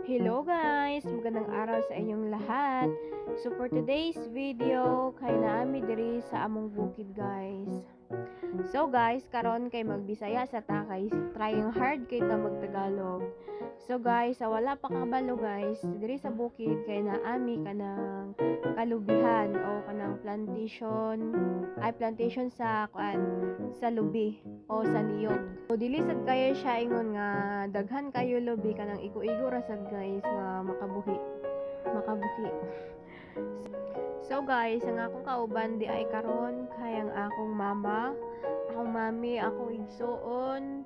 Hello guys! Magandang araw sa inyong lahat. So for today's video, kay naami diri sa among bukid guys. So guys, karon kay magbisaya sa ta kay trying hard kay ta magtagalog. So guys, sa wala pa kabalo guys, diri sa bukid kay naami kanang kalubihan o kanang plantation sa sa lubi o sa niyog. So dili sad kayo siya ingon nga daghan kayo lubi kanang igo-igo ra sad guys nga makabuhi. So guys, ang akong kauban di ay karon kay ang akong mama, akong mami, akong igsuon,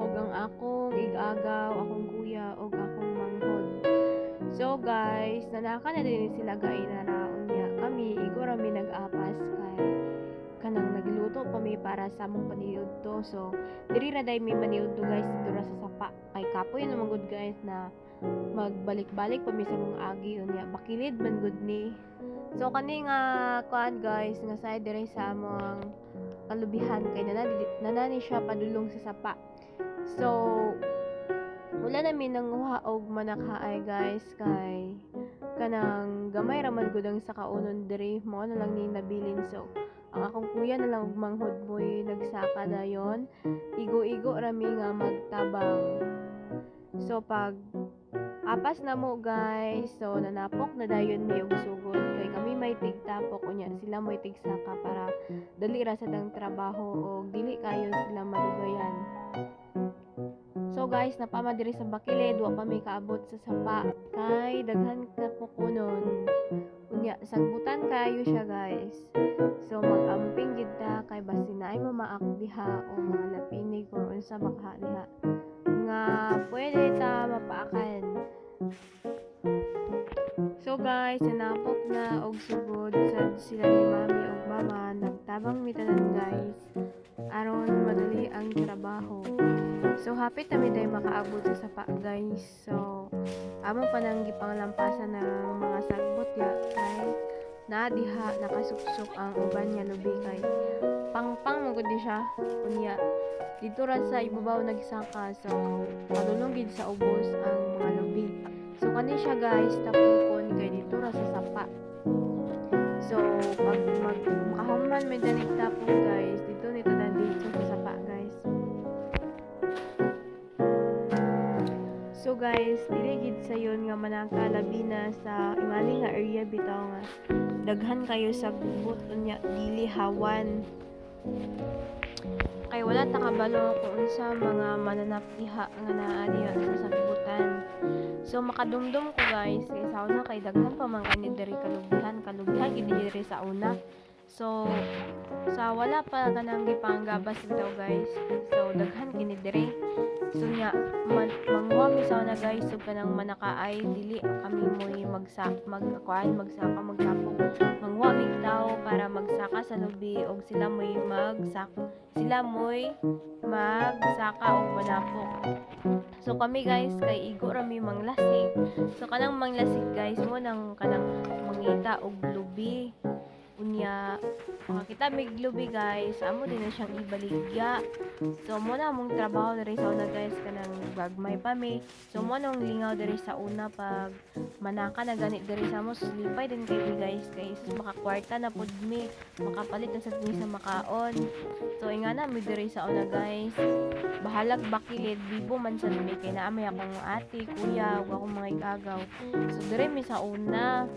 og ang akong igagaw, akong kuya, og akong manghod. So guys, nanaka na din sila gainara unya kami igor mi nag-apas kay kanang nagluto pa mi para sa among paniud to. So diri ra day mi maniud to guys dito ra sa sapa. Kay kapoy naman good guys na magbalik-balik pa mi sa mong agi unya bakilid man good ni. So kani nga kuan guys nga side diri sa among kalubihan kay nanani siya padulong sa sapa. So wala na mi nanguha og manakaay guys kay kanang gamay ra man gud ang sa kaunon diri mo na lang ni nabilin. So ang akong kuya na lang og manghod mo'y nagsaka dayon igo-igo ra mi nga magtabang. So pag apas na mo guys, so nanapok na dayon mi og sugod kay kami may tigtapok unya sila may tigsaka para dali ra sa dang trabaho og dili kayo sila madugayan. So guys, napama diri sa bakilid, wa pa may kaabot sa sapa kay daghan ka pukunon. Unya sagbutan kayo siya guys. So mag-amping gid ta kay basin naay mamaak diha o mga lapinig or unsa baka diha nga pwede ta mapaakan. So guys, nanapok na og sugod sad sila ni mami og mama nagtabang mi tanan guys aron madali ang trabaho. So hapit na mi day makaabot sa sapa guys. So amo pa nang gipanglampasan ng mga sagbot ya kay na diha nakasuksok ang uban nga lubi kay pangpang mo gud siya unya dito ra sa ibabaw nagsaka. So padulong gid sa ubos ang mga lubi. So kani siya guys tapukon kay dito ra sa sapa. So pag makahuman may danig tapon guys dito nito dito sa sapa guys. So guys, dili gid sayon nga manaka labi na sa imali nga area bitaw nga daghan kayo sa gubot unya dili hawan. Kay wala ta kabalo kung unsa mga mananap diha nga naa diha sa sagbutan. So makadumdum ko guys kay sa una kay daghan pa man kani diri kalubihan gid diri sa una. So sa wala pa kanang gipanggabas bitaw guys. So daghan kini diri. So nya mangwa mi sa una guys so kanang manakaay dili kami moy magsaka magsapong mangwa mi tao para magsaka sa lubi og sila moy magsaka og manapok. So kami guys kay igo ra mi manglasig. So kanang manglasig guys mo nang kanang mangita og lubi. Unya makakita mig lubi guys, amo din na siyang ibaligya. So mo na mong trabaho diri sa una guys kanang gagmay pa mi. So mo nang lingaw diri sa una pag manaka na ganit diri sa mo lipay din kay guys kay makakwarta na pud mi, makapalit na sad mi sa makaon. So ingana mi diri sa una guys. Bahalag bakilid bibo man sad mi kay naa may akong ate, kuya, ug akong mga igagaw. So diri mi sa una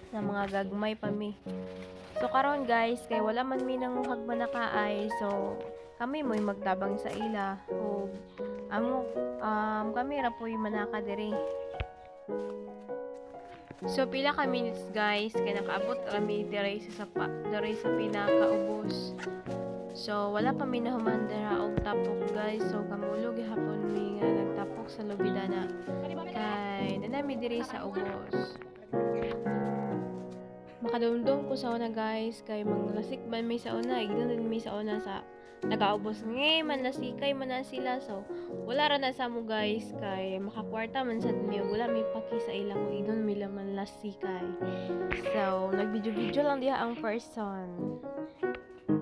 na mga gagmay pa mi. So karon guys kay wala man mi nanguhag manakaay so kami mo'y magtabang sa ila o amo kami ra po'y manaka diri. So pila ka minutes guys kay nakaabot kami diri sa sapa diri sa pinakaubos. So wala pa mi nahuman dira og tapok guys. So kamulog gihapon mi nga nagtapok sa lubidana kay nanami diri sa ubos. Makadumdum ko sa una guys kay manglasik man may sa una ignon din may sa una sa nagaubos man lasikay man na sila. So wala ra na sa mo guys kay makakwarta man sad mi wala mi paki sa ila ko ignon mi man lasikay. So nagvideo lang diha ang person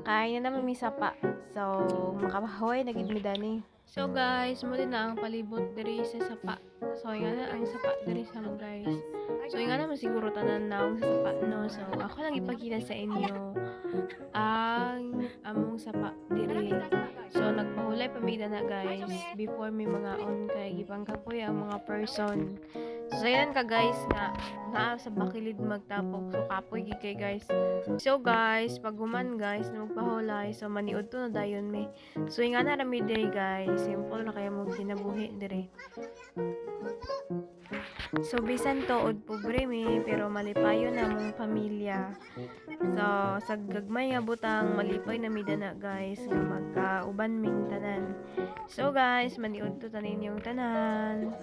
kay na naman mi sapa. So makabahoy na gid mi dani. So guys, mo din na ang palibot diri sa sapa. So nga na ang sapa diri sa mo guys. So nga naman siguro tanan naong sa sapa no. So ako lang ipakita sa inyo ang among sapa diri. So nagpahulay pamida na guys before may mga on kay gipangkapoy ang mga person. So yan ka guys nga naa sa bakilid magtapok. So kapoy gid kay guys. So guys, pag human guys na magpahulay so maniud to na dayon me. So nga na rami diri guys. Simple na kaya mo kinabuhi diri. So bisan tuod pobre mi pero malipayon na mong pamilya. So sa gagmay nga butang malipay na midana guys nga magkauban ming tanan. So guys, maniud to tanin yung tanan.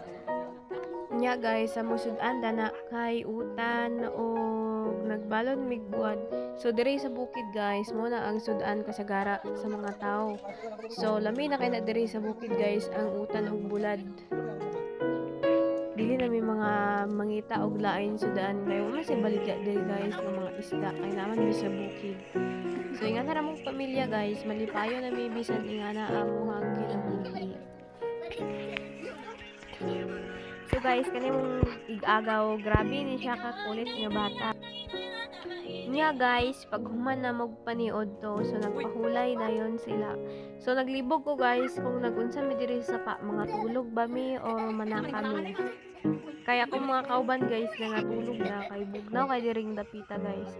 Nya guys, sa musudan na kay utan o nagbalon mig buwan. So diri sa bukid guys, mo na ang sudan kasagara sa mga tao. So lami na kay na diri sa bukid guys ang utan ug bulad. Dili na may mga mangita og lain sudan kay mo sa baligya diri guys ng mga isda kay naman mi sa bukid. So inga na ramong pamilya guys, malipayo na mi bisan inga na amuhang kinabuhi. So guys, kani mong igagaw, grabe ni siya ka kulit nga bata. Nya guys, pag human na magpaniod to, so nagpahulay na yon sila. So naglibog ko guys kung nagunsa mi diri sa pa, mga tulog ba mi o manaka mi. Kaya kung mga kauban guys na nga tulog na kay bugnaw kay diring dapita guys.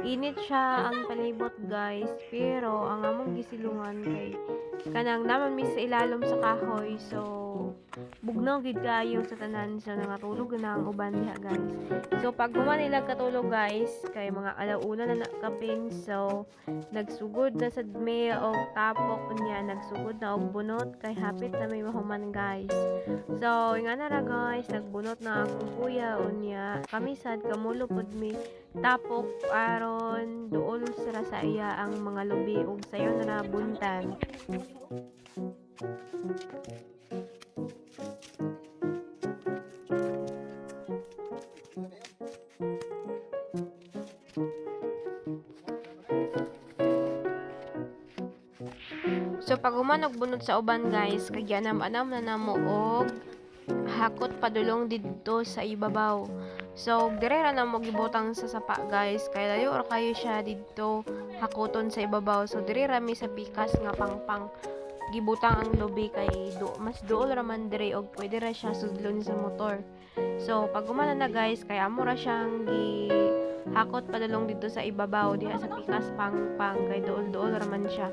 Init siya ang palibot guys, pero ang among gisilungan kay kanang naman mi sa ilalom sa kahoy. So bugnaw gid kayo sa tanan sa nangatulog na ang uban diha guys. So pag human nila katulog guys kay mga alauna na nakapin so nagsugod na sa me o tapok niya nagsugod na og bunot kay hapit na may mahuman guys. So nga na ra guys nagbunot na akong kuya unya kami sad kamulo pod mi tapok aron duol sira sa iya ang mga lubi ug sayo na buntan. So pag humanog bunot sa uban guys, kay anam-anam na namo og hakot padulong didto sa ibabaw. So dire ra na mo gibutang sa sapa guys, kay layo ra kayo siya didto hakoton sa ibabaw. So dire ra mi sa pikas nga pangpang gibutang ang lubi kay mas duol ra man dire og pwede ra siya sudlon sa motor. So pag humana na guys, kay amo ra siyang hakot padulong dito sa ibabaw diha sa pikas pangpang kay duol-duol ra man siya.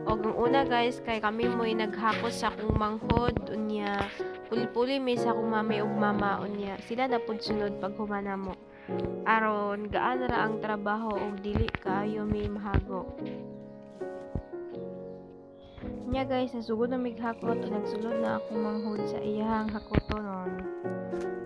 Og ang una guys kay kami mo'y naghakot sa akong manghod unya puli-puli mi sa akong mami ug mama unya sila na pud sunod pag humana mo aron gaan ra ang trabaho ug dili kaayo mi mahago. Nya guys nasugod na mighakot nagsulod na akong manghod sa iyahang hakotonon.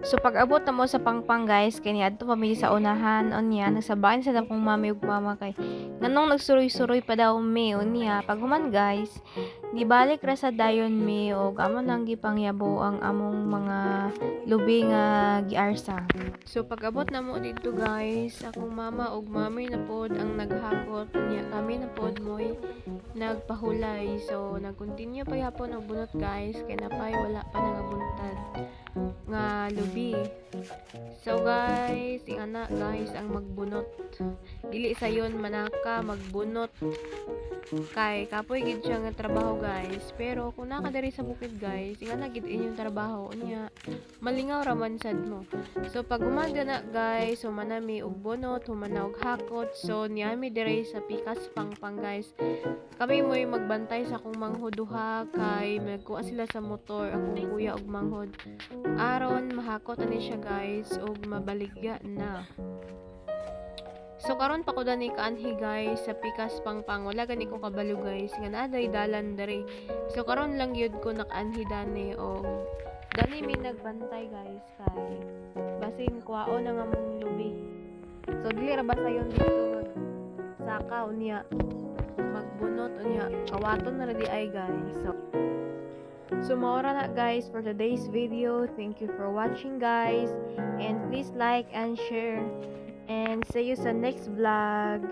So pag abot na mo sa pangpang guys, kaya adto pa mi sa unahan unya nagsabayan sa akong mami ug mama kay nganong nagsuroy-suroy pa daw mi unya pag human guys, gibalik ra sa dayon mi ug amo nang gipangyabo ang among mga lubi nga giarsa. So pag abot na mo dito guys, akong mama ug mami na pod ang naghakot unya kami na pod moy nagpahulay. So nag-continue pa yapon og bunot guys kay napay wala pa nangabuntad nga lubi. So guys, ingana guys ang magbunot. Dili sayon manaka magbunot. Kay kapoy gid siya nga trabaho guys. Pero kung naka diri sa bukid guys, ingana gid inyong trabaho unya malingaw ra man sad mo. So pag umaga na guys, humanami og bunot, humana og hakot. So niyami diri sa pikas pangpang guys. Kami mo'y magbantay sa akong manghod duha kay magkuha sila sa motor akong kuya og manghod aron mahakot ani siya guys og mabaligya na. So karon pa ko dani kaanhi guys sa pikas pangpang wala gani ko kabalo guys nga naaday dalan diri. So karon lang gyud ko nakaanhi dani og dani mi nagbantay guys kay basin kuwaon na nga mong lubi. So dili ra ba sayon dito saka unya magbunot unya kawaton na di ay guys. So maura na guys for today's video. Thank you for watching guys and please like and share and see you sa next vlog.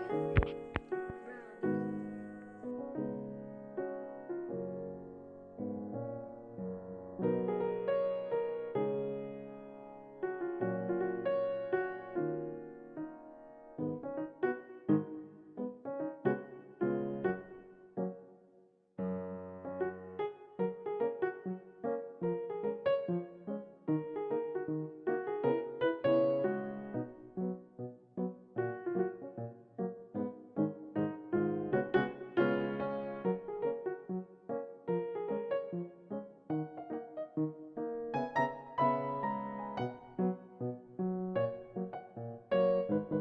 Bye.